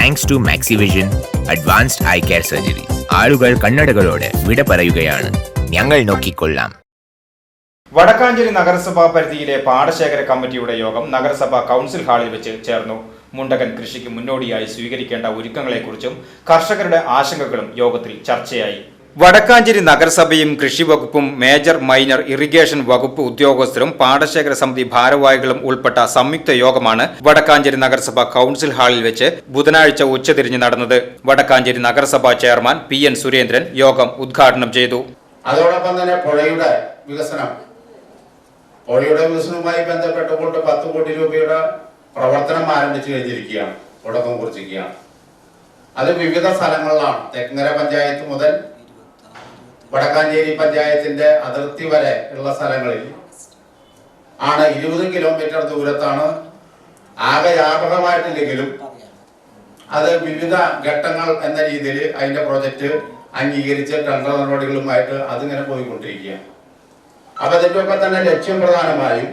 Thanks to Maxivision advanced eye care surgery. ആളുകൾ കണ്ണടകളോട് വിട പറയുകയാണ്. ഞങ്ങൾ നോക്കിക്കൊള്ളാം. വടക്കാഞ്ചേരി നഗരസഭാ പരിധിയിലെ പാടശേഖര കമ്മിറ്റിയുടെ യോഗം നഗരസഭാ കൗൺസിൽ ഹാളിൽ വെച്ച് ചേർന്നു. മുണ്ടകൻ കൃഷിക്ക് മുന്നോടിയായി സ്വീകരിക്കേണ്ട ഒരുക്കങ്ങളെക്കുറിച്ചും കർഷകരുടെ ആശങ്കകളും യോഗത്തിൽ ചർച്ചയായി. വടക്കാഞ്ചേരി നഗരസഭയും കൃഷി വകുപ്പും മേജർ മൈനർ ഇറിഗേഷൻ വകുപ്പ് ഉദ്യോഗസ്ഥരും പാടശേഖര സമിതി ഭാരവാഹികളും ഉൾപ്പെട്ട സംയുക്ത യോഗമാണ് വടക്കാഞ്ചേരി നഗരസഭ കൗൺസിൽ ഹാളിൽ വെച്ച് ബുധനാഴ്ച ഉച്ചതിരിഞ്ഞ് നടന്നത്. വടക്കാഞ്ചേരി നഗരസഭാ ചെയർമാൻ PN സുരേന്ദ്രൻ യോഗം ഉദ്ഘാടനം ചെയ്തു. അതോടൊപ്പം തന്നെ പുഴയുടെ വികസനവുമായി ബന്ധപ്പെട്ടുകൊണ്ട് 10 കോടി രൂപയുടെ പ്രവർത്തനം ആരംഭിച്ചു കഴിഞ്ഞിരിക്കുകയാണ്, തുടക്കം കുറിച്ചിരിക്കുകയാണ്. അത് വിവിധ സ്ഥലങ്ങളിലാണ്. തെക്കങ്കര പഞ്ചായത്ത് മുതൽ വടക്കാഞ്ചേരി പഞ്ചായത്തിന്റെ അതിർത്തി വരെ ഉള്ള സ്ഥലങ്ങളിൽ ആണ്. 20 കിലോമീറ്റർ ദൂരത്താണ്. ആകെ വ്യാപകമായിട്ടില്ലെങ്കിലും അത് വിവിധ ഘട്ടങ്ങൾ എന്ന രീതിയിൽ അതിന്റെ പ്രോജക്റ്റ് അംഗീകരിച്ച് ടെൻഡർ നടപടികളുമായിട്ട് അതിങ്ങനെ പോയിക്കൊണ്ടിരിക്കുകയാണ്. അപ്പൊ ഇതിന്റെയൊക്കെ തന്നെ ലക്ഷ്യം പ്രധാനമായും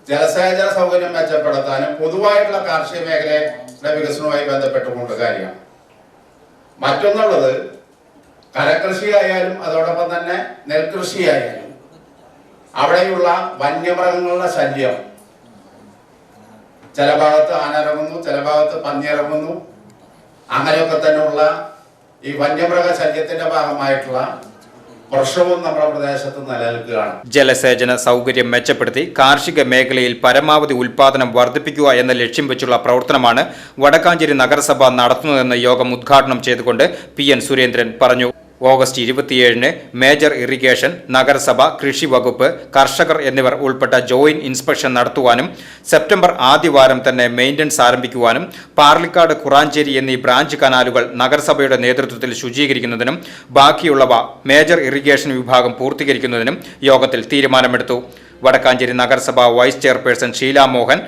ജലസേചന സൗകര്യം മെച്ചപ്പെടുത്താനും പൊതുവായിട്ടുള്ള കാർഷിക മേഖലയുടെ വികസനവുമായി ബന്ധപ്പെട്ടുകൊണ്ട് കാര്യമാണ്. മറ്റൊന്നുള്ളത് കരകൃഷിയായാലും അതോടൊപ്പം തന്നെ നെൽകൃഷിയായാലും അവിടെയുള്ള വന്യമൃഗങ്ങളുടെ ശല്യം, ചില ഭാഗത്ത് ആന ഇറങ്ങുന്നു, ചില ഭാഗത്ത് പന്നി ഇറങ്ങുന്നു. അങ്ങനെയൊക്കെ തന്നെയുള്ള ഈ വന്യമൃഗ ശല്യത്തിന്റെ ഭാഗമായിട്ടുള്ള പ്രശ്നവും നമ്മുടെ പ്രദേശത്ത് നിലനിൽക്കുകയാണ്. ജലസേചന സൗകര്യം മെച്ചപ്പെടുത്തി കാർഷിക മേഖലയിൽ പരമാവധി ഉൽപാദനം വർദ്ധിപ്പിക്കുക എന്ന ലക്ഷ്യം വെച്ചുള്ള പ്രവർത്തനമാണ് വടക്കാഞ്ചേരി നഗരസഭ നടത്തുന്നതെന്ന് യോഗം ഉദ്ഘാടനം ചെയ്തുകൊണ്ട് PN സുരേന്ദ്രൻ പറഞ്ഞു. ഓഗസ്റ്റ് 27-ന് മേജർ ഇറിഗേഷൻ, നഗരസഭ, കൃഷി വകുപ്പ്, കർഷകർ എന്നിവർ ഉൾപ്പെട്ട ജോയിന്റ് ഇൻസ്പെക്ഷൻ നടത്തുവാനും സെപ്റ്റംബർ ആദ്യവാരം തന്നെ മെയിൻ്റനൻസ് ആരംഭിക്കുവാനും പാർലിക്കാട്, കുറാഞ്ചേരി എന്നീ ബ്രാഞ്ച് കനാലുകൾ നഗരസഭയുടെ നേതൃത്വത്തിൽ ശുചീകരിക്കുന്നതിനും ബാക്കിയുള്ളവ മേജർ ഇറിഗേഷൻ വിഭാഗം പൂർത്തീകരിക്കുന്നതിനും യോഗത്തിൽ തീരുമാനമെടുത്തു. വടക്കാഞ്ചേരി നഗരസഭ വൈസ് ചെയർപേഴ്സൺ ഷീല മോഹൻ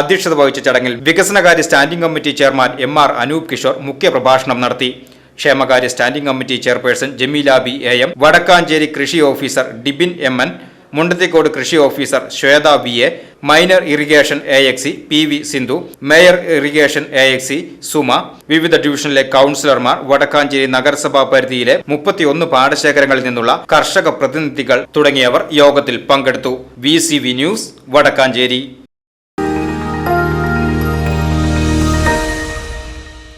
അധ്യക്ഷത വഹിച്ച ചടങ്ങിൽ വികസനകാര്യ standing committee chairman MR Anoop Kishore മുഖ്യപ്രഭാഷണം നടത്തി. ക്ഷേമകാര്യ standing committee chairperson Jameela B AM, Wadakkanchery കൃഷി ഓഫീസർ ഡിബിൻ MN, മുണ്ടത്തിക്കോട് കൃഷി officer Shweta VA, minor irrigation AXE PV Sindhu, major irrigation AXE Suma, വിവിധ ഡിവിഷനിലെ കൗൺസിലർമാർ, വടക്കാഞ്ചേരി നഗരസഭാ പരിധിയിലെ 31 പാടശേഖരങ്ങളിൽ നിന്നുള്ള കർഷക പ്രതിനിധികൾ തുടങ്ങിയവർ യോഗത്തിൽ പങ്കെടുത്തു. VCV news, Vadakkanchery.